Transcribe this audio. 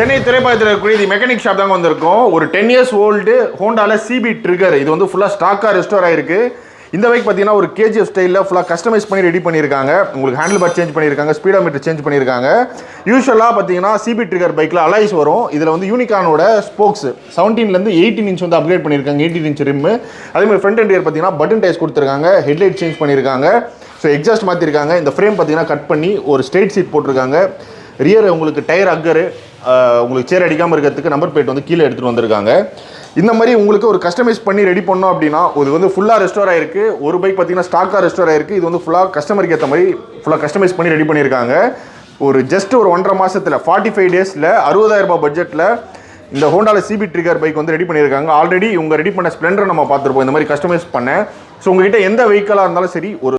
சென்னை திரைப்படத்தில் இருக்கக்கூடிய இது மெக்கானிக் ஷாப் தாங்க வந்திருக்கும். ஒரு 10 years ஓல்டு ஹோண்டால சிபி ட்ரிகர். இது வந்து ஃபுல்லாக ஸ்டாக்காக ரெஸ்டோர் ஆயிருக்கு. இந்த பைக் பார்த்தீங்கன்னா ஒரு கேஜிஎஃப் ஸ்டைலில் ஃபுல்லாக கஸ்டமைஸ் பண்ணி ரெடி பண்ணியிருக்காங்க. உங்களுக்கு ஹேண்டில் பார் சேஞ்ச் பண்ணியிருக்காங்க, ஸ்பீடோமீட்டர் சேஞ்ச் பண்ணியிருக்காங்க. யூஸ்வலாக பார்த்தீங்கன்னா சிபி ட்ரிகர் பைக்கில் அலாய்ஸ் வரும். இதில் வந்து யூனிகானோட ஸ்போக்ஸ் 17 18 inch வந்து அப்கிரேட் பண்ணியிருக்காங்க. 18 inch ரிம்மு. அதேமாதிரி ஃப்ரண்ட் அண்ட் ரியர் பார்த்தீங்கன்னா பட்டன் டைஸ் கொடுத்துருக்காங்க. ஹெட்லைட் சேஞ்ச் பண்ணியிருக்காங்க. ஸோ எக்ஸாஸ்ட் மாற்றிருக்காங்க. இந்த ஃப்ரேம் பார்த்தீங்கன்னா கட் பண்ணி ஒரு ஸ்ட்ரெயிட் சீட் போட்டிருக்காங்க. ரியர் உங்களுக்கு டயர் அக்கரு, உங்களுக்கு சேர் அடிக்காமல் இருக்கிறதுக்கு நம்பர் பிளேட் வந்து கீழே எடுத்துகிட்டு வந்திருக்காங்க. இந்த மாதிரி உங்களுக்கு ஒரு கஸ்டமைஸ் பண்ணி ரெடி பண்ணோம் அப்படின்னா இது வந்து ஃபுல்லாக ரெஸ்டோர் ஆயிருக்கு. ஒரு பைக் பார்த்தீங்கன்னா ஸ்டாக்காக ரெஸ்டோர் ஆயிருக்கு. இது வந்து ஃபுல்லாக கஸ்டமருக்கு ஏற்ற மாதிரி ஃபுல்லாக கஸ்டமைஸ் பண்ணி ரெடி பண்ணியிருக்காங்க. ஒரு ஜஸ்ட் ஒரு 1.5 மாதத்தில் 45 daysல 60,000 ரூபாய் பட்ஜெட்டில் இந்த ஹோண்டாவில் சிபி ட்ரிகர் பைக் வந்து ரெடி பண்ணியிருக்காங்க. ஆல்ரெடி இவங்க ரெடி பண்ண ஸ்ப்ளெண்டர் நம்ம பார்த்துருப்போம் இந்த மாதிரி கஸ்டமைஸ் பண்ணேன். ஸோ உங்ககிட்ட எந்த வெஹிக்கலாக இருந்தாலும் சரி ஒரு